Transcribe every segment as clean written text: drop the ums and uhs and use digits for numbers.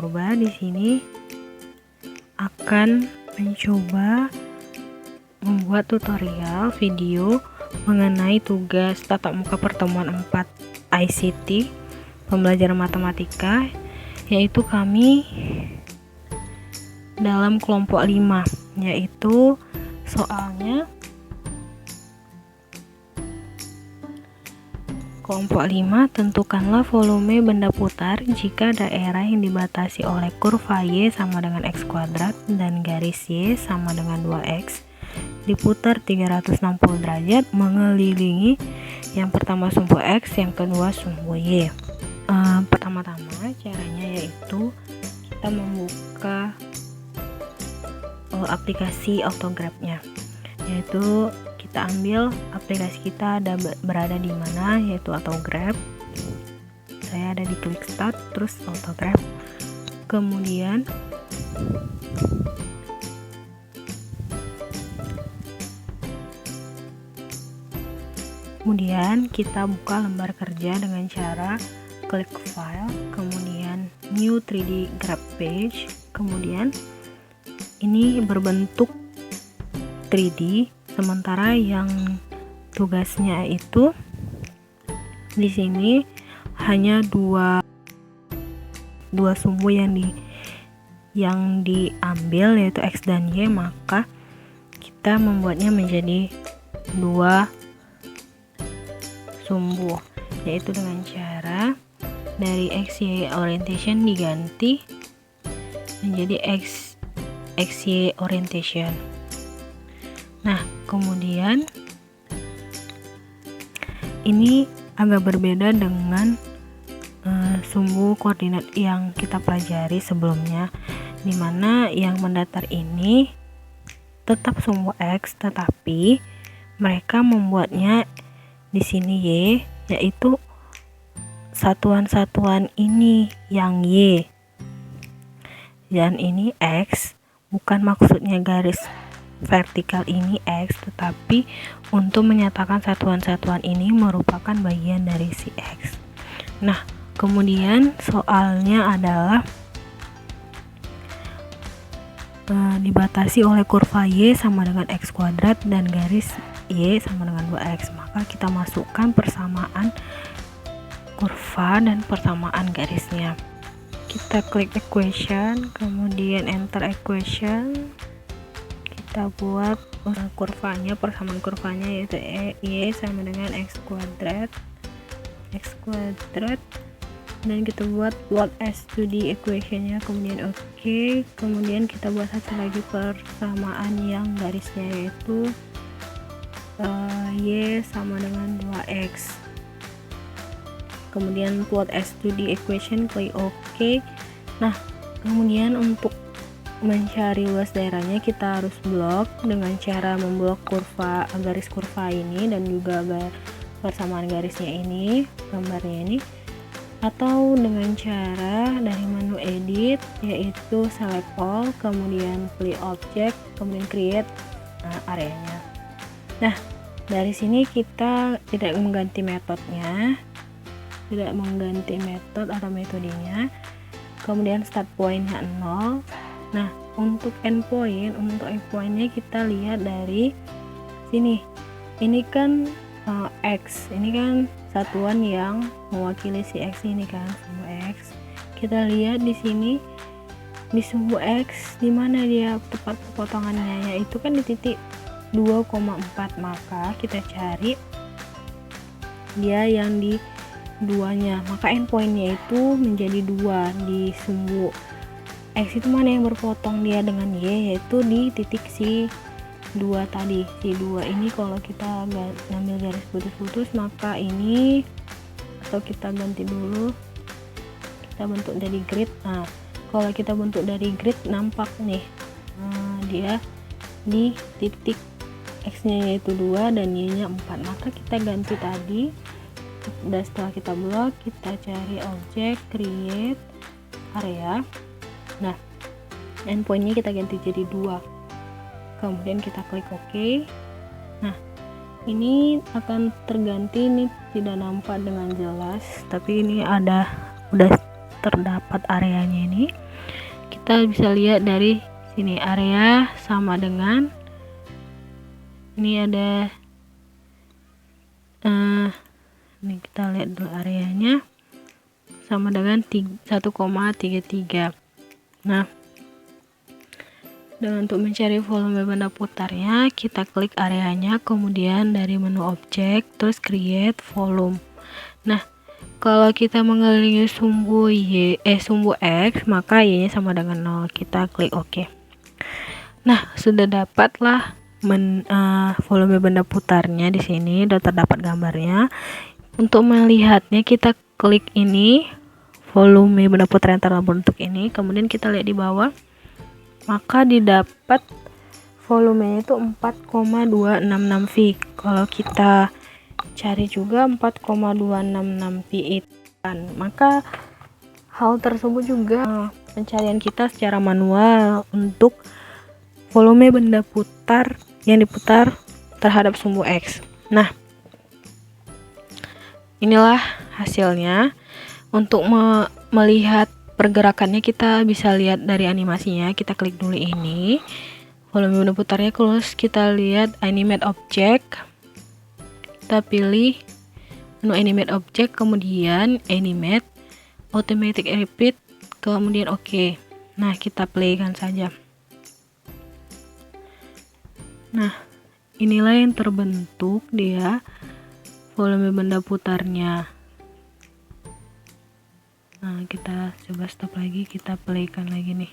Purba di sini akan mencoba membuat tutorial video mengenai tugas tatap muka pertemuan 4 ICT pembelajaran matematika, yaitu kami dalam kelompok 5, yaitu soalnya kelompok 5, tentukanlah volume benda putar jika daerah yang dibatasi oleh kurva Y sama dengan X kuadrat dan garis Y sama dengan 2X diputar 360 derajat mengelilingi yang pertama sumbu X, yang kedua sumbu Y. Pertama-tama caranya yaitu kita membuka aplikasi Autograph-nya, yaitu kita ambil aplikasi kita berada di mana, yaitu Autograph. Saya ada di Klik Start, terus Autograph. Kemudian kita buka lembar kerja dengan cara klik File, kemudian New 3D Graph Page. Kemudian ini berbentuk 3D, sementara yang tugasnya itu di sini hanya dua sumbu yang diambil, yaitu X dan Y, maka kita membuatnya menjadi 2 sumbu, yaitu dengan cara dari XY orientation diganti menjadi XY orientation. Nah, kemudian ini agak berbeda dengan sumbu koordinat yang kita pelajari sebelumnya, dimana yang mendatar ini tetap sumbu X, tetapi mereka membuatnya di sini Y, yaitu satuan-satuan ini yang Y, dan ini X. Bukan maksudnya garis vertikal ini X, tetapi untuk menyatakan satuan-satuan ini merupakan bagian dari si X. Nah, kemudian soalnya adalah dibatasi oleh kurva Y sama dengan X kuadrat dan garis Y sama dengan 2X, maka kita masukkan persamaan kurva dan persamaan garisnya. Kita klik equation, kemudian enter equation, kita buat kurvanya, persamaan kurvanya yaitu Y sama dengan X kuadrat, dan kita buat plot as to the equationnya, kemudian oke. Kemudian kita buat satu lagi persamaan yang garisnya, yaitu Y sama dengan 2X, kemudian plot as to the equation, klik OK. Nah, kemudian untuk mencari luas daerahnya kita harus blok dengan cara memblok garis kurva ini dan juga persamaan garisnya ini, gambarnya ini, atau dengan cara dari menu edit, yaitu select all, kemudian pilih object, kemudian create areanya. Nah, dari sini kita tidak mengganti metodenya, tidak mengganti metode atau metodenya. Kemudian start point-nya 0. Nah, untuk endpoint-nya kita lihat dari sini. Ini kan X, ini kan satuan yang mewakili si X ini kan, sumbu X. Kita lihat di sini di sumbu X, di mana dia tepat potongannya, yaitu kan di titik 2,4, maka kita cari dia yang di 2-nya, maka endpointnya itu menjadi 2 di sumbu X. Itu mana yang berpotong dia dengan Y, yaitu di titik si 2 tadi. Si 2 ini kalau kita ngambil garis putus-putus, maka ini, atau kita ganti dulu, kita bentuk dari grid. Nah, kalau kita bentuk dari grid nampak nih dia di titik X nya yaitu 2 dan Y nya 4, maka kita ganti tadi. Dan setelah kita blok, kita cari objek, create area. Nah, endpointnya kita ganti jadi 2, kemudian kita klik OK. Nah, ini akan terganti, ini tidak nampak dengan jelas, tapi ini udah terdapat areanya ini. kita bisa lihat dari sini area sama dengan ini ada ini kita lihat dulu areanya sama dengan 1,33. Nah, dan untuk mencari volume benda putarnya, kita klik areanya, kemudian dari menu objek, terus create volume. Nah, kalau kita mengelilingi sumbu sumbu X, maka Y-nya sama dengan 0. Kita klik OK. Nah, sudah dapatlah volume benda putarnya di sini, sudah terdapat gambarnya. Untuk melihatnya, kita klik ini, volume benda putar yang telah berbentuk ini, kemudian kita lihat di bawah. Maka didapat volumenya itu 4,266 V. Kalau kita cari juga 4,266 V itu kan, maka hal tersebut juga pencarian kita secara manual untuk volume benda putar yang diputar terhadap sumbu X. Nah, inilah hasilnya. Untuk melihat pergerakannya kita bisa lihat dari animasinya. Kita klik dulu ini volume benda putarnya, terus kita lihat animate object, kita pilih menu animate object, kemudian animate automatic repeat, kemudian OK. Nah, kita playkan saja. Nah, inilah yang terbentuk dia volume benda putarnya. Nah, kita coba stop lagi, kita playkan lagi nih.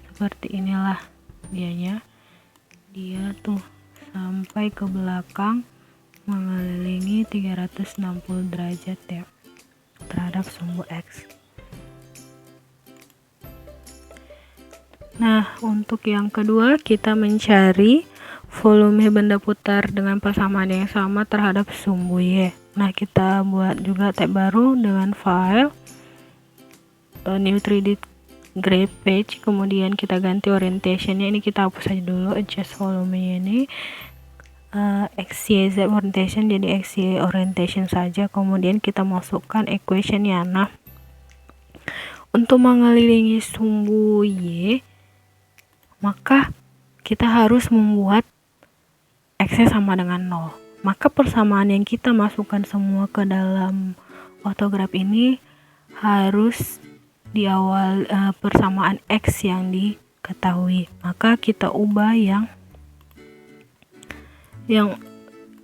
Seperti inilah dianya. Dia tuh sampai ke belakang mengelilingi 360 derajat ya terhadap sumbu X. Nah, untuk yang kedua kita mencari volume benda putar dengan persamaan yang sama terhadap sumbu Y. Nah, kita buat juga tab baru dengan file new 3D graph page, kemudian kita ganti orientationnya, ini kita hapus aja dulu, adjust volumenya ini XYZ orientation jadi XY orientation saja, kemudian kita masukkan equationnya. Nah, untuk mengelilingi sumbu Y, maka kita harus membuat X-nya sama dengan 0. Maka persamaan yang kita masukkan semua ke dalam autograph ini harus di awal persamaan X yang diketahui. Maka kita ubah yang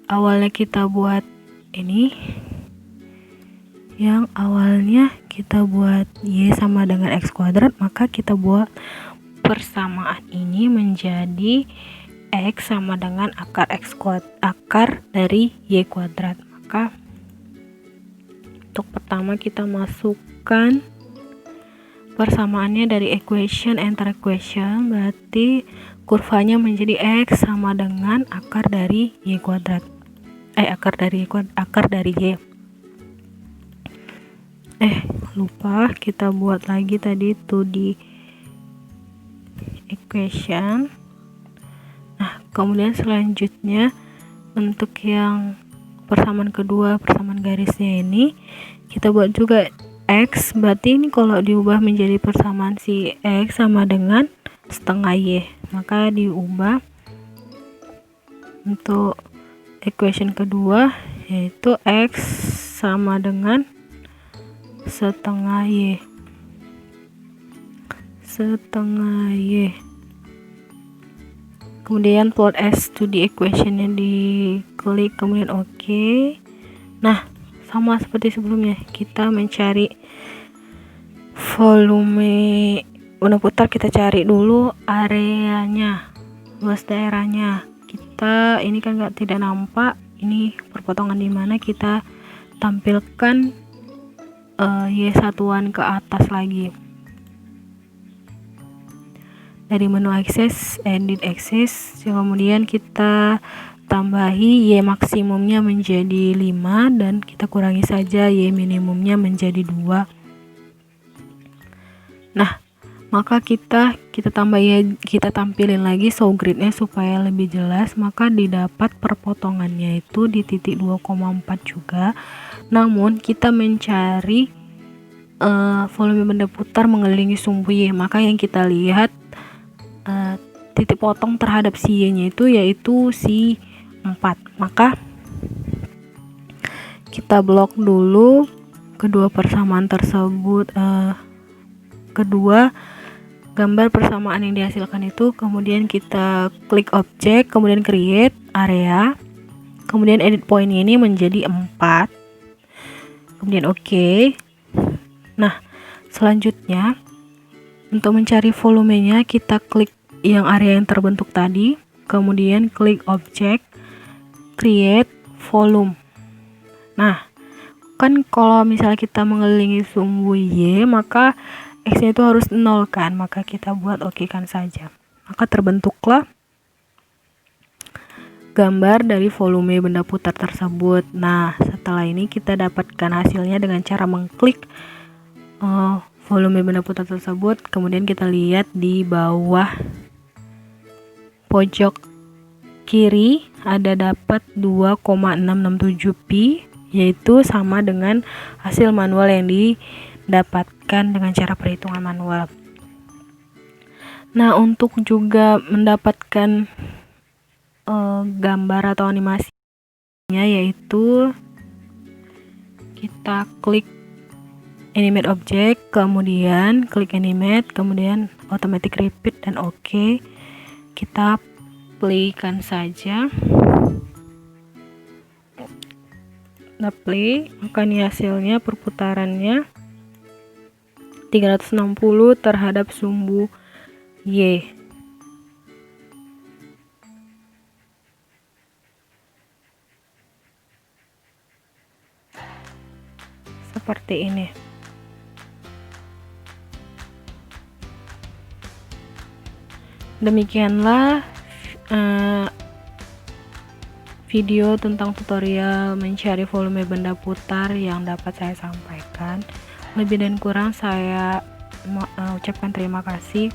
awalnya kita buat ini, yang awalnya kita buat Y sama dengan X kuadrat, maka kita buat persamaan ini menjadi X sama dengan akar X akar dari Y kuadrat. Maka untuk pertama kita masukkan persamaannya dari equation, enter equation, berarti kurvanya menjadi X sama dengan akar dari Y kuadrat. Akar dari Y. Lupa kita buat lagi tadi itu di equation. Nah, kemudian selanjutnya untuk yang persamaan kedua, persamaan garisnya ini kita buat juga X, berarti ini kalau diubah menjadi persamaan si X sama dengan setengah Y, maka diubah untuk equation kedua yaitu X sama dengan setengah Y. Kemudian plot S to the equation yang diklik, kemudian OK. Nah, sama seperti sebelumnya, kita mencari volume benda putar, kita cari dulu areanya, luas daerahnya. Kita ini kan tidak nampak ini perpotongan di mana, kita tampilkan Y satuan ke atas lagi. Dari menu access, edit access, kemudian kita tambahi Y maksimumnya menjadi 5 dan kita kurangi saja Y minimumnya menjadi 2. Nah, maka kita tampilin lagi show gridnya supaya lebih jelas, maka didapat perpotongannya itu di titik 2,4 juga. Namun kita mencari volume benda putar mengelilingi sumbu Y, maka yang kita lihat titik potong terhadap si Y-nya itu yaitu si 4. Maka kita blok dulu kedua persamaan tersebut, kedua gambar persamaan yang dihasilkan itu, kemudian kita klik objek, kemudian create area, kemudian edit point ini menjadi 4, kemudian oke. Nah, selanjutnya untuk mencari volumenya kita klik yang area yang terbentuk tadi, kemudian klik objek, create volume. Nah, kan kalau misalnya kita mengelilingi sumbu Y, maka X-nya itu harus 0 kan, maka kita buat oke kan saja. Maka terbentuklah gambar dari volume benda putar tersebut. Nah, setelah ini kita dapatkan hasilnya dengan cara mengklik volume benda putar tersebut, kemudian kita lihat di bawah pojok kiri ada dapat 2,667 pi, yaitu sama dengan hasil manual yang didapatkan dengan cara perhitungan manual. Nah, untuk juga mendapatkan gambar atau animasinya, yaitu kita klik animate object, kemudian klik animate, kemudian automatic repeat dan oke. Kita playkan saja. Nah, play, maka ini hasilnya perputarannya 360 terhadap sumbu Y. Seperti ini. Demikianlah video tentang tutorial mencari volume benda putar yang dapat saya sampaikan. Lebih dan kurang saya ucapkan terima kasih.